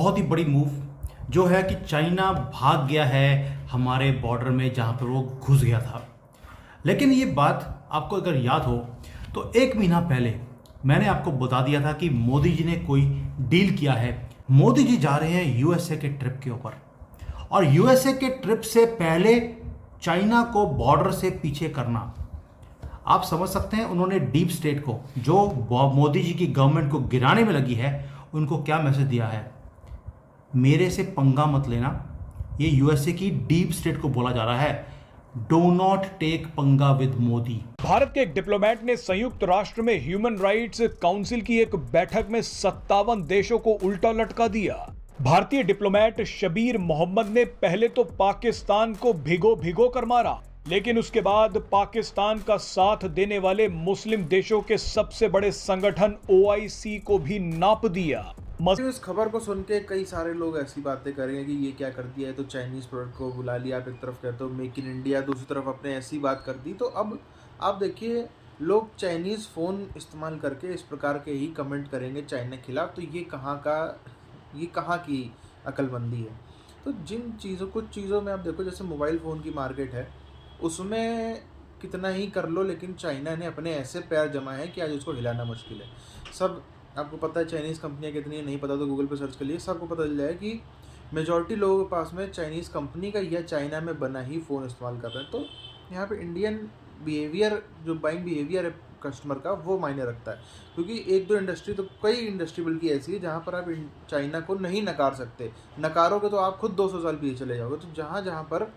बहुत ही बड़ी मूव जो है कि चाइना भाग गया है हमारे बॉर्डर में जहाँ पर वो घुस गया था। लेकिन ये बात आपको अगर याद हो तो एक महीना पहले मैंने आपको बता दिया था कि मोदी जी ने कोई डील किया है। मोदी जी जा रहे हैं यूएसए के ट्रिप के ऊपर, और यूएसए के ट्रिप से पहले चाइना को बॉर्डर से पीछे करना। आप समझ सकते हैं उन्होंने डीप स्टेट को, जो मोदी जी की गवर्नमेंट को गिराने में लगी है, उनको क्या मैसेज दिया है? मेरे से पंगा मत लेना। ये यूएसए की डीप स्टेट को बोला जा रहा है, डो नॉट टेक पंगा विद मोदी। भारत के एक डिप्लोमेट ने संयुक्त राष्ट्र में ह्यूमन राइट्स काउंसिल की एक बैठक में 57 देशों को उल्टा लटका दिया। भारतीय डिप्लोमेट शबीर मोहम्मद ने पहले तो पाकिस्तान को भिगो भिगो कर मारा, लेकिन उसके बाद पाकिस्तान का साथ देने वाले मुस्लिम देशों के सबसे बड़े संगठन ओआईसी को भी नाप दिया। इस खबर को सुन के कई सारे लोग ऐसी बातें करेंगे कि ये क्या कर दिया है, तो चाइनीज़ प्रोडक्ट को बुला लिया। आप एक तरफ कहते हो मेक इन इंडिया, दूसरी तरफ आपने ऐसी बात कर दी। तो अब आप देखिए, लोग चाइनीज़ फ़ोन इस्तेमाल करके इस प्रकार के ही कमेंट करेंगे चाइना के खिलाफ। तो ये कहाँ की अक्लमंदी है? तो कुछ चीज़ों में आप देखो, जैसे मोबाइल फ़ोन की मार्केट है, उसमें कितना ही कर लो, लेकिन चाइना ने अपने ऐसे पैर जमाए हैं कि आज उसको हिलाना मुश्किल है। सब आपको पता है चाइनीज़ कंपनियां कितनी है, नहीं पता तो गूगल पे सर्च कर लिए, सबको पता चल जाए कि मेजॉरिटी लोगों के पास में चाइनीज़ कंपनी का या चाइना में बना ही फ़ोन इस्तेमाल कर रहे हैं। तो यहाँ पे इंडियन बिहेवियर, जो बाइंग बिहेवियर है कस्टमर का, वो मायने रखता है। क्योंकि एक दो इंडस्ट्री, तो कई इंडस्ट्री बल्कि ऐसी है जहाँ पर आप चाइना को नहीं नकार सकते। नकारोगे तो आप खुद 200 साल पीछे चले जाओगे। तो जहाँ जहाँ पर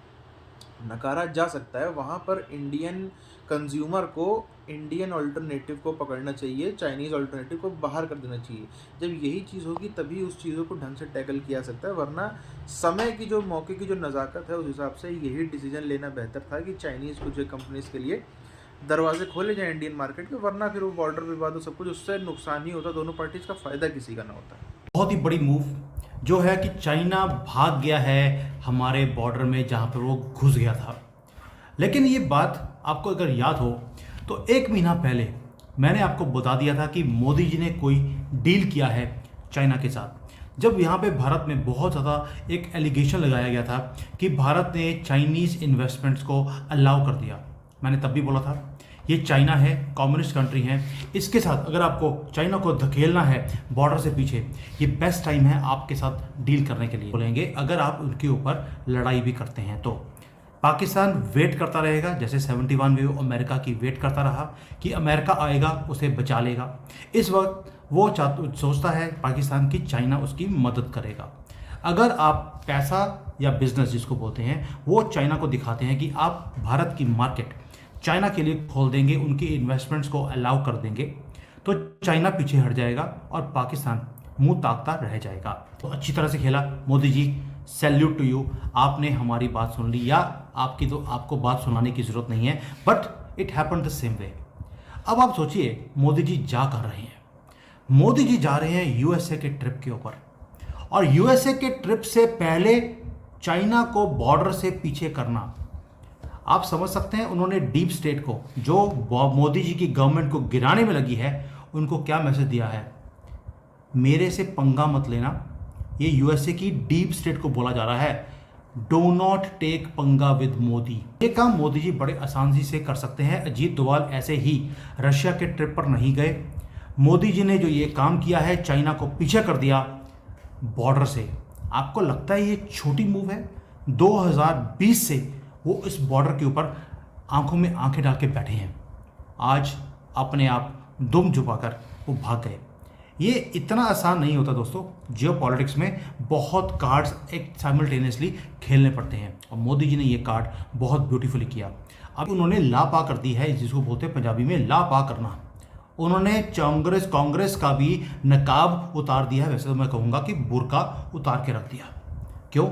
नकारा जा सकता है, वहाँ पर इंडियन कंज्यूमर को इंडियन अल्टरनेटिव को पकड़ना चाहिए, चाइनीज़ अल्टरनेटिव को बाहर कर देना चाहिए। जब यही चीज़ होगी तभी उस चीज़ों को ढंग से टैकल किया सकता है, वरना समय की जो मौके की जो नज़ाकत है, उस हिसाब से यही डिसीजन लेना बेहतर था कि चाइनीज़ कुछ कंपनीज़ के लिए दरवाजे खोले जाएँ इंडियन मार्केट के, वरना फिर वो बॉर्डर विवाद और सब कुछ, उससे नुकसान ही होता, दोनों पार्टीज़ का फ़ायदा किसी का ना होता। बहुत ही बड़ी मूव जो है कि चाइना भाग गया है हमारे बॉर्डर में जहाँ पर वो घुस गया था। लेकिन ये बात आपको अगर याद हो तो एक महीना पहले मैंने आपको बता दिया था कि मोदी जी ने कोई डील किया है चाइना के साथ। जब यहाँ पे भारत में बहुत ज़्यादा एक एलिगेशन लगाया गया था कि भारत ने चाइनीज़ इन्वेस्टमेंट्स को अलाउ कर दिया, मैंने तब भी बोला था ये चाइना है, कम्युनिस्ट कंट्री है, इसके साथ अगर आपको चाइना को धकेलना है बॉर्डर से पीछे, ये बेस्ट टाइम है आपके साथ डील करने के लिए। बोलेंगे अगर आप उनके ऊपर लड़ाई भी करते हैं तो पाकिस्तान वेट करता रहेगा, जैसे 71 में अमेरिका की वेट करता रहा कि अमेरिका आएगा उसे बचा लेगा। इस वक्त वो सोचता है पाकिस्तान की चाइना उसकी मदद करेगा। अगर आप पैसा या बिजनेस जिसको बोलते हैं वो चाइना को दिखाते हैं कि आप भारत की मार्केट चाइना के लिए खोल देंगे, उनकी इन्वेस्टमेंट्स को अलाउ कर देंगे, तो चाइना पीछे हट जाएगा और पाकिस्तान मुंह ताकता रह जाएगा। तो अच्छी तरह से खेला Modi ji, salute to you. आपने हमारी बात सुन ली, या आपको बात सुनाने की ज़रूरत नहीं है, but it happen the same way. अब आप सोचिए मोदी जी जा कर रहे हैं, मोदी जी जा रहे हैं यूएसए के ट्रिप के ऊपर, और यूएसए के ट्रिप से पहले चाइना को बॉर्डर से पीछे करना। आप समझ सकते हैं उन्होंने डीप स्टेट को, जो मोदी जी की गवर्नमेंट को गिराने में लगी है, उनको क्या मैसेज दिया है? मेरे से पंगा मत लेना। ये यूएसए की डीप स्टेट को बोला जा रहा है, डो नॉट टेक पंगा विद मोदी। ये काम मोदी जी बड़े आसानी से कर सकते हैं। अजीत डोभाल ऐसे ही रशिया के ट्रिप पर नहीं गए। मोदी जी ने जो ये काम किया है, चाइना को पीछे कर दिया बॉर्डर से। आपको लगता है ये छोटी मूव है? 2020 से वो इस बॉर्डर के ऊपर आंखों में आंखें डाल के बैठे हैं, आज अपने आप दुम छुपाकर वो भाग गए। ये इतना आसान नहीं होता दोस्तों। जियोपॉलिटिक्स में बहुत कार्ड्स एक साइमल्टेनियसली खेलने पड़ते हैं, और मोदी जी ने ये कार्ड बहुत ब्यूटीफुली किया। अब उन्होंने ला पा कर दी है, जिसको बोलते हैं पंजाबी में ला पा करना। उन्होंने कांग्रेस का भी नकाब उतार दिया है, वैसे तो मैं कहूँगा कि बुर्का उतार के रख दिया। क्यों?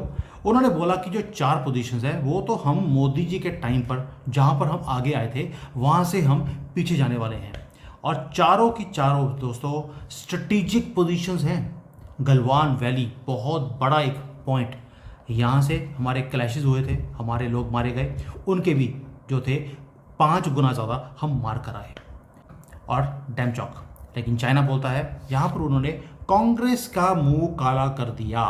उन्होंने बोला कि जो 4 पोजीशंस है वो तो हम मोदी जी के टाइम पर जहाँ पर हम आगे आए थे वहाँ से हम पीछे जाने वाले हैं, और चारों की चारों दोस्तों स्ट्रेटेजिक पोजीशंस हैं। गलवान वैली बहुत बड़ा एक पॉइंट, यहाँ से हमारे क्लैशेस हुए थे, हमारे लोग मारे गए, उनके भी जो थे 5 गुना ज़्यादा हम मार कर आए। और डैम चौक, लेकिन चाइना बोलता है यहाँ पर उन्होंने कांग्रेस का मुंह काला कर दिया।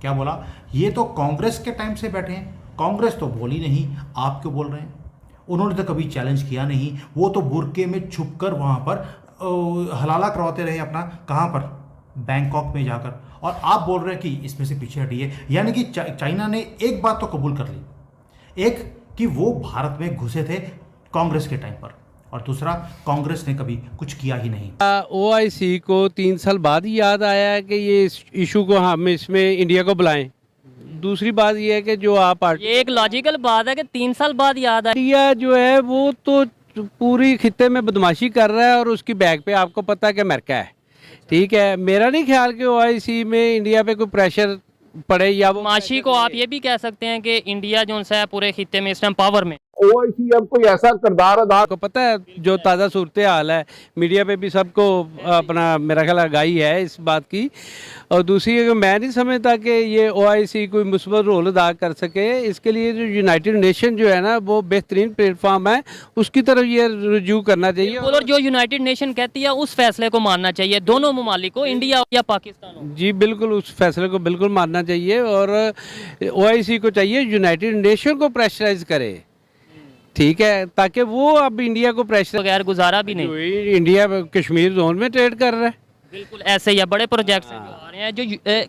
क्या बोला? ये तो कांग्रेस के टाइम से बैठे हैं, कांग्रेस तो बोली नहीं, आप क्यों बोल रहे हैं? उन्होंने तो कभी चैलेंज किया नहीं, वो तो बुर्के में छुपकर वहाँ पर हलाला करवाते रहे अपना। कहाँ पर? बैंकॉक में जाकर। और आप बोल रहे हैं कि इसमें से पीछे हटिए। यानी कि चाइना ने एक बात तो कबूल कर ली, एक कि वो भारत में घुसे थे कांग्रेस के टाइम पर, और दूसरा कांग्रेस ने कभी कुछ किया ही नहीं। ओआईसी को 3 साल बाद ही याद आया है कि ये इशू को हम इसमें इंडिया को बुलाएं। दूसरी बात ये है कि जो आप ये एक लॉजिकल बात है कि 3 साल बाद याद आया। इंडिया जो है वो तो पूरी खित्ते में बदमाशी कर रहा है और उसकी बैग पे आपको पता है कि अमेरिका है। ठीक है, मेरा नहीं ख्याल कि ओआईसी में इंडिया पे कोई प्रेशर पड़े या वो माशी को आप ये भी कह सकते हैं कि इंडिया जो है पूरे खित्ते में इस टाइम पावर में। ओआईसी अब कोई ऐसा किरदार अदा। आपको पता है जो ताज़ा सूरत हाल है, मीडिया पे भी सबको अपना मेरा ख्याल आगाही है इस बात की। और दूसरी है कि मैं नहीं समझता कि ये ओआईसी कोई मुस्बत रोल अदा कर सके। इसके लिए जो यूनाइटेड नेशन जो है ना वो बेहतरीन प्लेटफॉर्म है, उसकी तरफ ये रुजू करना चाहिए। और जो यूनाइटेड नेशन कहती है उस फैसले को मानना चाहिए दोनों ममालिक को, इंडिया या पाकिस्तान हो। जी बिल्कुल, उस फैसले को बिल्कुल मानना चाहिए और ओआईसी को चाहिए यूनाइटेड नेशन को प्रेशराइज करे। ठीक है, ताकि वो अब इंडिया को प्रेशर बगैर गुजारा भी नहीं। इंडिया कश्मीर जोन में ट्रेड कर रहा है। बिल्कुल ऐसे ही है, बड़े प्रोजेक्ट्स जो आ रहे हैं जो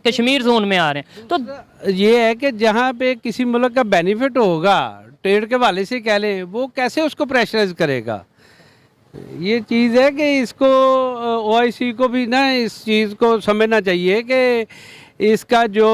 कश्मीर जोन में आ रहे हैं। तो ये है कि जहाँ पे किसी मुल्क का बेनिफिट होगा ट्रेड के वाले से कह लें, वो कैसे उसको प्रेशराइज करेगा? ये चीज़ है कि इसको ओआईसी को भी ना इस चीज़ को समझना चाहिए कि इसका जो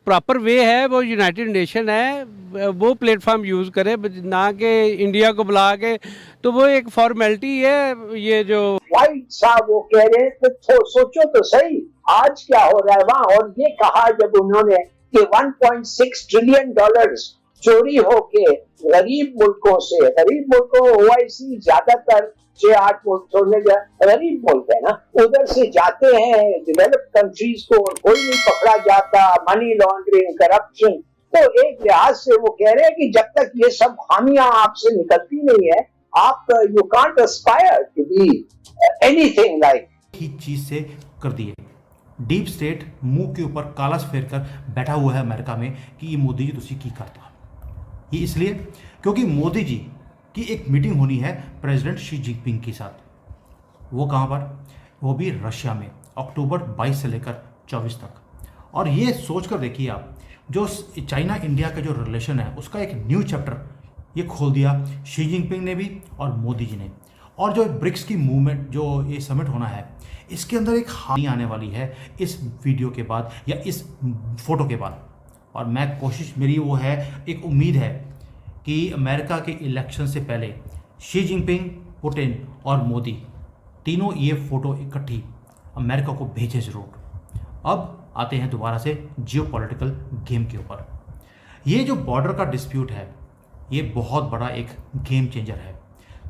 प्रॉपर वे है वो यूनाइटेड नेशन है, वो प्लेटफॉर्म यूज़ करे, ना कि इंडिया को बुला के। तो वो एक फॉर्मेलिटी है। ये जो वाइट साहब वो कह रहे हैं तो सोचो तो सही आज क्या हो रहा है वहाँ। और ये कहा जब उन्होंने कि 1.6 ट्रिलियन डॉलर्स चोरी होके गरीब मुल्कों से, गरीब मुल्कों ओआईसी ज्यादातर 6-8 मुल्क छोड़ने गरीब मुल्क है ना, उधर से जाते हैं डेवलप्ड कंट्रीज को, कोई नहीं पकड़ा जाता, मनी लॉन्ड्रिंग, करप्शन। तो एक लिहाज से वो कह रहे हैं कि जब तक ये सब खामियां आपसे निकलती नहीं है, आप you can't aspire to be anything like. ही चीज से कर दिए। डीप स्टेट मुंह के ऊपर काला फेर कर बैठा हुआ है अमेरिका में कि ये मोदी जी तुसी की करता। ये इसलिए क्योंकि मोदी जी की एक मीटिंग होनी है प्रेसिडेंट शी जिनपिंग के साथ। वो कहाँ पर? वो भी रशिया में, अक्टूबर 22 से लेकर 24 तक। और ये सोच कर देखिए आप, जो चाइना इंडिया का जो रिलेशन है उसका एक न्यू चैप्टर ये खोल दिया शी जिनपिंग ने भी और मोदी जी ने। और जो ब्रिक्स की मूवमेंट जो ये समिट होना है, इसके अंदर एक हानि आने वाली है इस वीडियो के बाद या इस फोटो के बाद। और मैं कोशिश मेरी वो है, एक उम्मीद है कि अमेरिका के इलेक्शन से पहले शी जिनपिंग, पुतिन और मोदी तीनों ये फ़ोटो इकट्ठी अमेरिका को भेजे ज़रूर। अब आते हैं दोबारा से जियोपॉलिटिकल गेम के ऊपर। ये जो बॉर्डर का डिस्प्यूट है ये बहुत बड़ा एक गेम चेंजर है।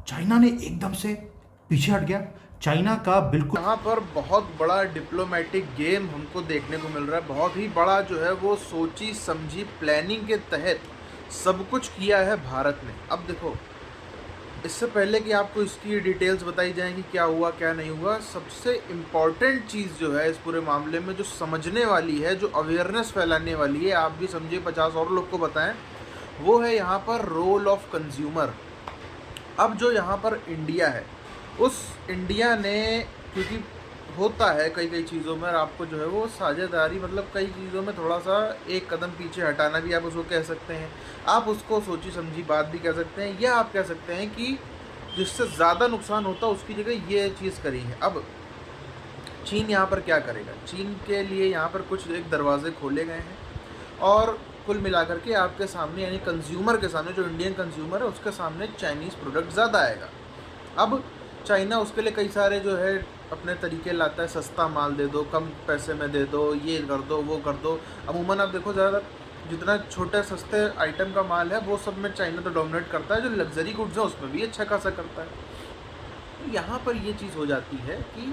चाइना ने एकदम से पीछे हट गया। चाइना का बिल्कुल यहाँ पर बहुत बड़ा डिप्लोमेटिक गेम हमको देखने को मिल रहा है। बहुत ही बड़ा जो है वो सोची समझी प्लानिंग के तहत सब कुछ किया है भारत ने। अब देखो, इससे पहले कि आपको इसकी डिटेल्स बताई जाए कि क्या हुआ क्या नहीं हुआ, सबसे इम्पॉर्टेंट चीज़ जो है इस पूरे मामले में जो समझने वाली है, जो अवेयरनेस फैलाने वाली है, आप भी समझिए 50 और लोग को बताएं, वो है यहाँ पर रोल ऑफ कंज्यूमर। अब जो यहाँ पर इंडिया है, उस इंडिया ने, क्योंकि होता है कई कई चीज़ों में, और आपको जो है वो साझेदारी, मतलब कई चीज़ों में थोड़ा सा एक कदम पीछे हटाना भी आप उसको कह सकते हैं, आप उसको सोची समझी बात भी कह सकते हैं, या आप कह सकते हैं कि जिससे ज़्यादा नुकसान होता है उसकी जगह ये चीज़ करी है। अब चीन यहाँ पर क्या करेगा? चीन के लिए यहाँ पर कुछ एक दरवाजे खोले गए हैं और कुल मिलाकर के आपके सामने, यानी कंज्यूमर के सामने, जो इंडियन कंज्यूमर है उसके सामने चाइनीज़ प्रोडक्ट ज़्यादा आएगा। अब चाइना उसके लिए कई सारे जो है अपने तरीके लाता है, सस्ता माल दे दो, कम पैसे में दे दो, ये कर दो, वो कर दो। अमूमन आप देखो ज़्यादा जितना छोटे सस्ते आइटम का माल है वो सब में चाइना तो डोमिनेट करता है, जो लग्जरी गुड्स है उसमें भी अच्छा खासा करता है। तो यहाँ पर ये चीज़ हो जाती है कि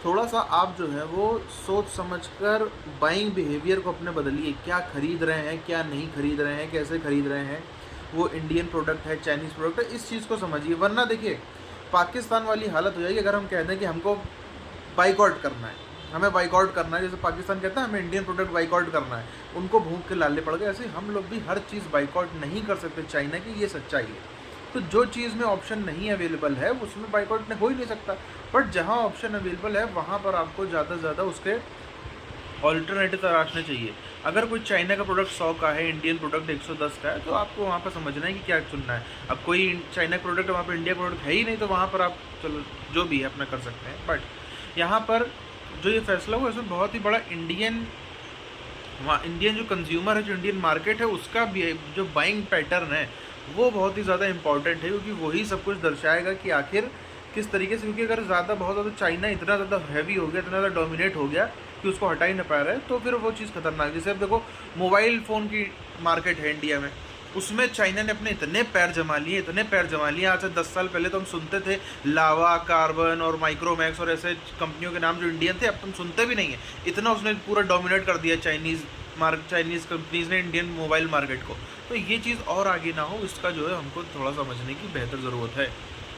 थोड़ा सा आप जो है वो सोच समझकर बाइंग बिहेवियर को अपने बदलिए। क्या खरीद रहे हैं, क्या नहीं खरीद रहे हैं, कैसे खरीद रहे हैं, वो इंडियन प्रोडक्ट है, चाइनीज़ प्रोडक्ट है, इस चीज़ को समझिए। वरना देखिए पाकिस्तान वाली हालत हो जाएगी अगर हम कह दें कि हमको बाइकआउट करना है, हमें बाइकआउट करना है, जैसे पाकिस्तान कहता है हमें इंडियन प्रोडक्ट बाइकआउट करना है, उनको भूख के लाले पड़ गए, ऐसे हम लोग भी हर चीज़ बाइकआउट नहीं कर सकते चाइना की, ये सच्चाई है। तो जो चीज़ में ऑप्शन नहीं अवेलेबल है उसमें बाइकआउट हो ही नहीं सकता, बट जहाँ ऑप्शन अवेलेबल है वहाँ पर आपको ज़्यादा से ज़्यादा उसके ऑल्टरनेटिव तलाशने चाहिए। अगर कोई चाइना का प्रोडक्ट 100 का है, इंडियन प्रोडक्ट 110 का है, तो आपको वहाँ पर समझना है कि क्या चुनना है। अब कोई चाइना का प्रोडक्ट वहाँ पर इंडिया प्रोडक्ट है ही नहीं, तो वहाँ पर आप चलो जो भी है अपना कर सकते हैं। बट यहाँ पर जो ये फैसला हुआ इसमें बहुत ही बड़ा इंडियन जो कंज्यूमर है, जो इंडियन मार्केट है, उसका भी जो बाइंग पैटर्न है वो बहुत ही ज़्यादा इंपॉर्टेंट है, क्योंकि वही सब कुछ दर्शाएगा कि आखिर किस तरीके से, क्योंकि अगर बहुत ज़्यादा चाइना इतना ज़्यादा हैवी हो गया, इतना ज़्यादा डोमिनेट हो गया कि उसको हटा ही ना पा रहा है, तो फिर वो चीज़ खतरनाक। जैसे अब देखो मोबाइल फ़ोन की मार्केट है इंडिया में, उसमें चाइना ने अपने इतने पैर जमा लिए। आज से 10 साल पहले तो हम सुनते थे लावा, कार्बन और माइक्रोमैक्स और ऐसे कंपनियों के नाम जो इंडियन थे, अब तुम सुनते भी नहीं है। इतना उसने पूरा डोमिनेट कर दिया चाइनीज़ कंपनीज़ ने इंडियन मोबाइल मार्केट को। तो ये चीज़ और आगे ना हो, इसका जो है हमको थोड़ा समझने की बेहतर ज़रूरत है।